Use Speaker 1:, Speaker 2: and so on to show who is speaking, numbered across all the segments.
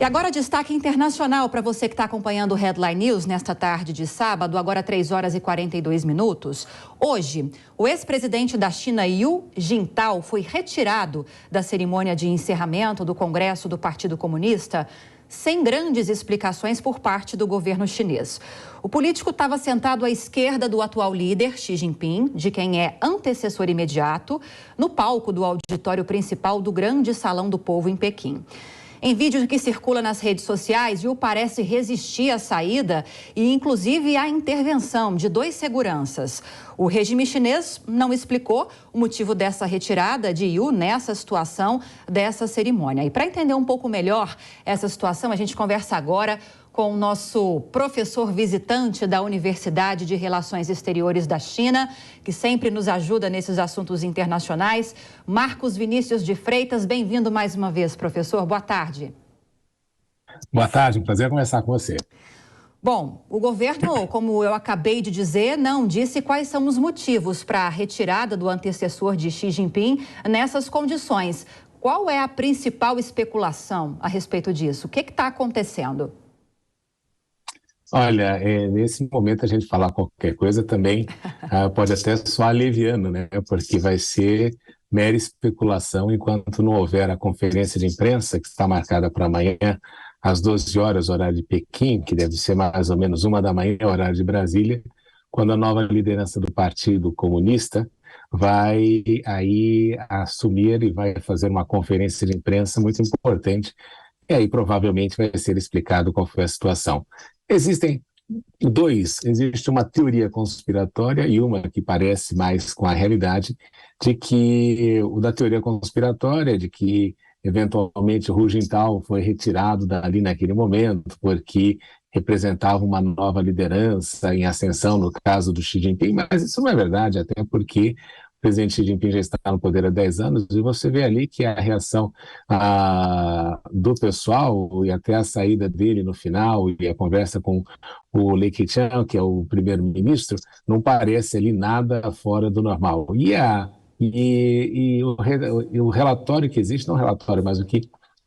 Speaker 1: E agora destaque internacional para você que está acompanhando o Headline News nesta tarde de sábado, agora 3 horas e 42 minutos. Hoje, o ex-presidente da China, Hu Jintao, foi retirado da cerimônia de encerramento do Congresso do Partido Comunista sem grandes explicações por parte do governo chinês. O político estava sentado à esquerda do atual líder, Xi Jinping, de quem é antecessor imediato, no palco do auditório principal do Grande Salão do Povo em Pequim. Em vídeo que circula nas redes sociais, Hu parece resistir à saída e, inclusive, à intervenção de 2 seguranças. O regime chinês não explicou o motivo dessa retirada de Hu nessa situação dessa cerimônia. E para entender um pouco melhor essa situação, a gente conversa agora com o nosso professor visitante da Universidade de Relações Exteriores da China, que sempre nos ajuda nesses assuntos internacionais, Marcos Vinícius de Freitas. Bem-vindo mais uma vez, professor. Boa tarde.
Speaker 2: Boa tarde, um prazer conversar com você.
Speaker 1: Bom, o governo, como eu acabei de dizer, não disse quais são os motivos para a retirada do antecessor de Xi Jinping nessas condições. Qual é a principal especulação a respeito disso? O que está acontecendo?
Speaker 2: Olha, nesse momento a gente falar qualquer coisa também pode até soar leviano, né? Porque vai ser mera especulação enquanto não houver a conferência de imprensa que está marcada para amanhã às 12 horas, horário de Pequim, que deve ser mais ou menos 1 da manhã, horário de Brasília, quando a nova liderança do Partido Comunista vai aí assumir e vai fazer uma conferência de imprensa muito importante. E aí provavelmente vai ser explicado qual foi a situação. Existe uma teoria conspiratória e uma que parece mais com a realidade, de que o da teoria conspiratória, de que eventualmente o Hu Jintao foi retirado dali naquele momento, porque representava uma nova liderança em ascensão, no caso do Xi Jinping, mas isso não é verdade, até porque o presidente Xi Jinping já está no poder há 10 anos e você vê ali que a reação do pessoal e até a saída dele no final e a conversa com o Li Keqiang, que é o primeiro-ministro, não parece ali nada fora do normal. E o relatório que existe, não relatório, mas o que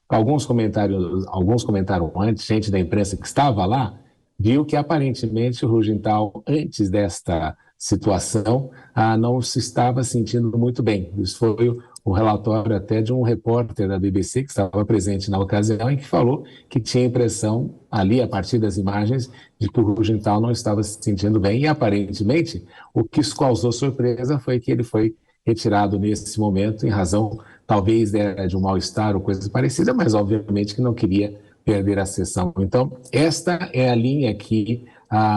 Speaker 2: alguns comentaram antes, gente da imprensa que estava lá, viu que aparentemente o Hu Jintao, antes desta situação, não se estava sentindo muito bem. Isso foi o relatório até de um repórter da BBC que estava presente na ocasião e que falou que tinha a impressão ali, a partir das imagens, de que o Hu Jintao não estava se sentindo bem e aparentemente o que causou surpresa foi que ele foi retirado nesse momento em razão talvez de um mal-estar ou coisa parecida, mas obviamente que não queria perder a sessão. Então, esta é a linha que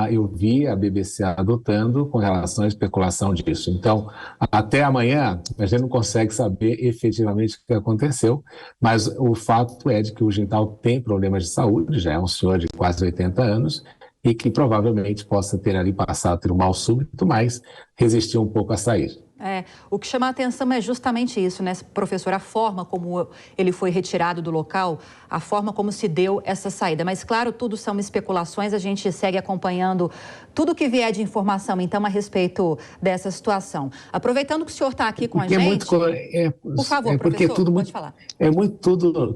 Speaker 2: eu vi a BBC adotando com relação à especulação disso. Então, até amanhã, a gente não consegue saber efetivamente o que aconteceu, mas o fato é de que o Jintao tem problemas de saúde, já é um senhor de quase 80 anos, e que provavelmente possa ter ali passado a ter um mal súbito, mas resistiu um pouco a sair.
Speaker 1: O que chama a atenção é justamente isso, né, professor? A forma como ele foi retirado do local, a forma como se deu essa saída. Mas, claro, tudo são especulações, a gente segue acompanhando tudo que vier de informação, então, a respeito dessa situação. Aproveitando que o senhor está aqui com a gente, por favor, professor, pode falar.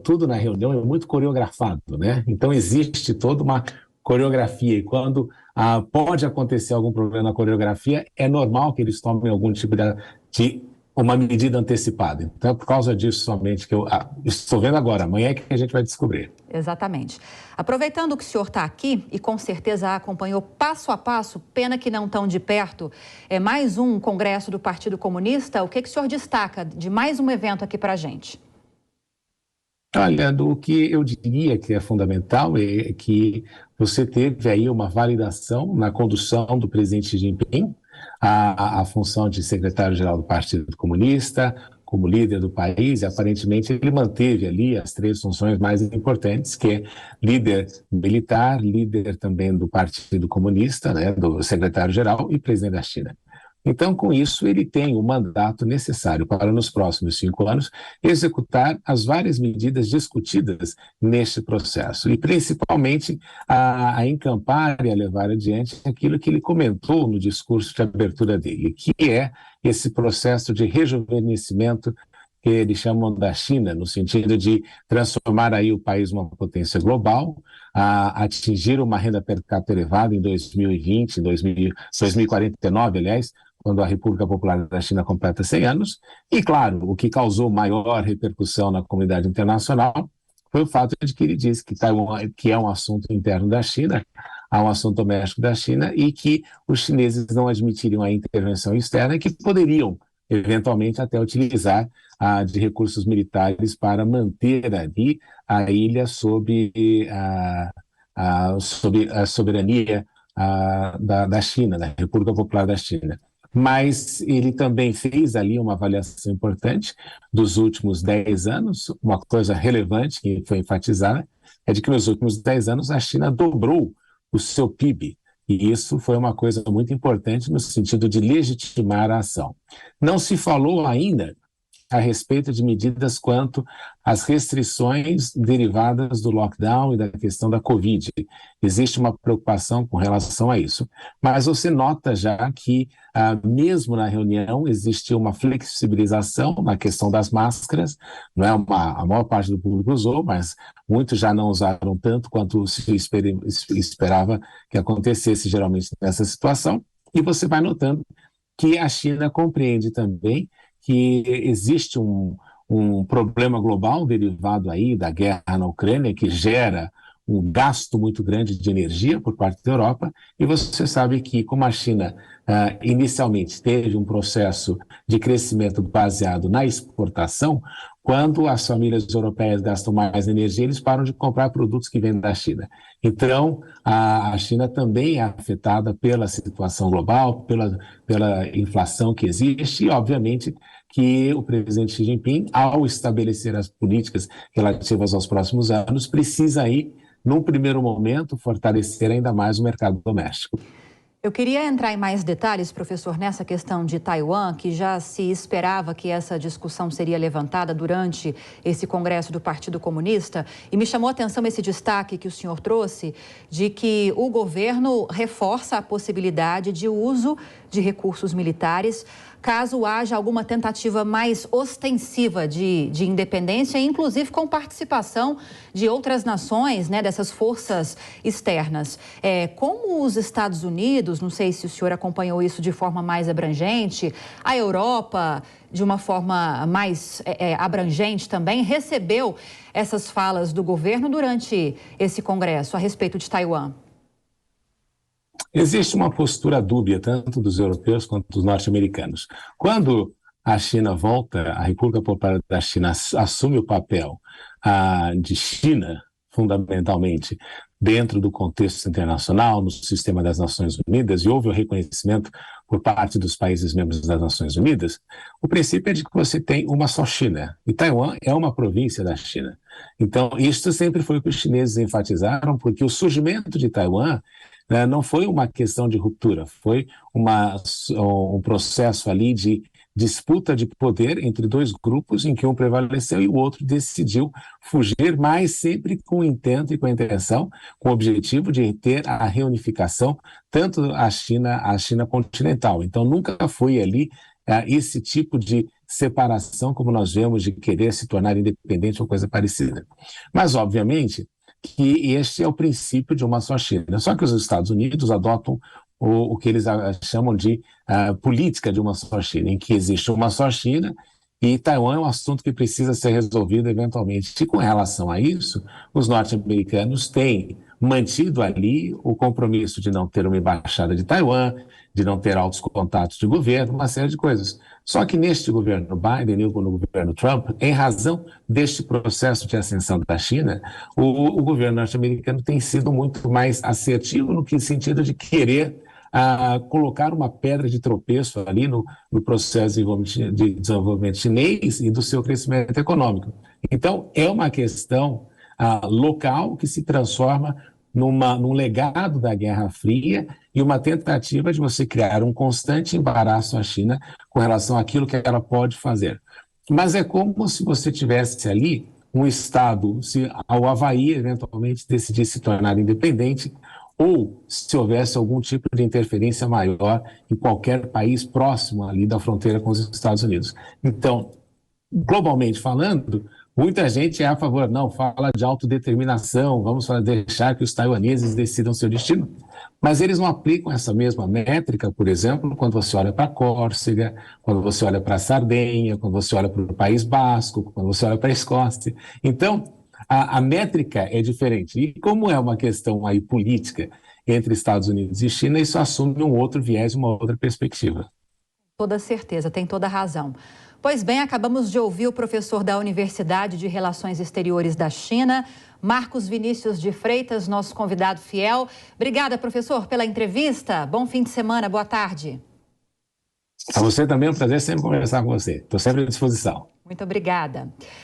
Speaker 2: Tudo na reunião é muito coreografado, né? Então, existe toda uma coreografia e quando pode acontecer algum problema na coreografia, é normal que eles tomem algum tipo de uma medida antecipada. Então, é por causa disso somente que eu estou vendo agora, amanhã é que a gente vai descobrir.
Speaker 1: Exatamente. Aproveitando que o senhor está aqui e com certeza acompanhou passo a passo, pena que não tão de perto, mais um congresso do Partido Comunista, o que o senhor destaca de mais um evento aqui para a gente?
Speaker 2: Olha, do que eu diria que é fundamental é que você teve aí uma validação na condução do presidente Xi Jinping, a função de secretário-geral do Partido Comunista, como líder do país, e aparentemente ele manteve ali as 3 funções mais importantes, que é líder militar, líder também do Partido Comunista, né, do secretário-geral e presidente da China. Então, com isso, ele tem o mandato necessário para, nos próximos 5 anos, executar as várias medidas discutidas neste processo e, principalmente, a encampar e a levar adiante aquilo que ele comentou no discurso de abertura dele, que é esse processo de rejuvenescimento que eles chamam da China, no sentido de transformar aí o país numa potência global, a atingir uma renda per capita elevada em 2020, 2049, aliás, quando a República Popular da China completa 100 anos. E, claro, o que causou maior repercussão na comunidade internacional foi o fato de que ele disse que Taiwan, que é um assunto interno da China, há um assunto doméstico da China, e que os chineses não admitiriam a intervenção externa e que poderiam, eventualmente, até utilizar de recursos militares para manter ali a ilha sob a soberania da China, da República Popular da China. Mas ele também fez ali uma avaliação importante dos últimos 10 anos, uma coisa relevante que foi enfatizada, é de que nos últimos 10 anos a China dobrou o seu PIB, e isso foi uma coisa muito importante no sentido de legitimar a ação. Não se falou ainda a respeito de medidas quanto às restrições derivadas do lockdown e da questão da Covid. Existe uma preocupação com relação a isso. Mas você nota já que, mesmo na reunião, existiu uma flexibilização na questão das máscaras. Não é a maior parte do público usou, mas muitos já não usaram tanto quanto se esperava que acontecesse geralmente nessa situação. E você vai notando que a China compreende também que existe um problema global derivado aí da guerra na Ucrânia, que gera um gasto muito grande de energia por parte da Europa, e você sabe que, como a China inicialmente teve um processo de crescimento baseado na exportação, quando as famílias europeias gastam mais energia, eles param de comprar produtos que vêm da China. Então, a China também é afetada pela situação global, pela inflação que existe, e, obviamente, que o presidente Xi Jinping, ao estabelecer as políticas relativas aos próximos anos, precisa aí, num primeiro momento, fortalecer ainda mais o mercado doméstico.
Speaker 1: Eu queria entrar em mais detalhes, professor, nessa questão de Taiwan, que já se esperava que essa discussão seria levantada durante esse congresso do Partido Comunista, e me chamou a atenção esse destaque que o senhor trouxe de que o governo reforça a possibilidade de uso de recursos militares caso haja alguma tentativa mais ostensiva de independência, inclusive com participação de outras nações, né, dessas forças externas. Como os Estados Unidos, não sei se o senhor acompanhou isso de forma mais abrangente, a Europa, de uma forma mais abrangente também, recebeu essas falas do governo durante esse congresso a respeito de Taiwan?
Speaker 2: Existe uma postura dúbia, tanto dos europeus quanto dos norte-americanos. Quando a China volta, a República Popular da China assume o papel de China, fundamentalmente, dentro do contexto internacional, no sistema das Nações Unidas, e houve o reconhecimento por parte dos países membros das Nações Unidas, o princípio é de que você tem uma só China, e Taiwan é uma província da China. Então, isso sempre foi o que os chineses enfatizaram, porque o surgimento de Taiwan não foi uma questão de ruptura, foi um processo ali de disputa de poder entre dois grupos em que um prevaleceu e o outro decidiu fugir, mas sempre com o intento e com a intenção, com o objetivo de ter a reunificação, tanto a China continental. Então nunca foi ali esse tipo de separação como nós vemos de querer se tornar independente ou coisa parecida. Mas, obviamente, que este é o princípio de uma só China. Só que os Estados Unidos adotam o que eles chamam de política de uma só China, em que existe uma só China e Taiwan é um assunto que precisa ser resolvido eventualmente. E com relação a isso, os norte-americanos têm mantido ali o compromisso de não ter uma embaixada de Taiwan, de não ter altos contatos de governo, uma série de coisas. Só que neste governo Biden e no governo Trump, em razão deste processo de ascensão da China, o governo norte-americano tem sido muito mais assertivo no sentido de querer colocar uma pedra de tropeço ali no processo de desenvolvimento chinês e do seu crescimento econômico. Então, é uma questão local que se transforma num legado da Guerra Fria e uma tentativa de você criar um constante embaraço à China com relação àquilo que ela pode fazer. Mas é como se você tivesse ali um Estado, se o Havaí eventualmente decidisse se tornar independente, ou se houvesse algum tipo de interferência maior em qualquer país próximo ali da fronteira com os Estados Unidos. Então, globalmente falando, muita gente é a favor, não, fala de autodeterminação, vamos deixar que os taiwaneses decidam seu destino, mas eles não aplicam essa mesma métrica, por exemplo, quando você olha para a Córcega, quando você olha para a Sardenha, quando você olha para o País Basco, quando você olha para a Escócia. Então, a métrica é diferente. E como é uma questão aí política entre Estados Unidos e China, isso assume um outro viés, uma outra perspectiva.
Speaker 1: Toda certeza, tem toda razão. Pois bem, acabamos de ouvir o professor da Universidade de Relações Exteriores da China, Marcos Vinícius de Freitas, nosso convidado fiel. Obrigada, professor, pela entrevista. Bom fim de semana, boa tarde.
Speaker 2: A você também é um prazer sempre conversar com você. Estou sempre à disposição.
Speaker 1: Muito obrigada.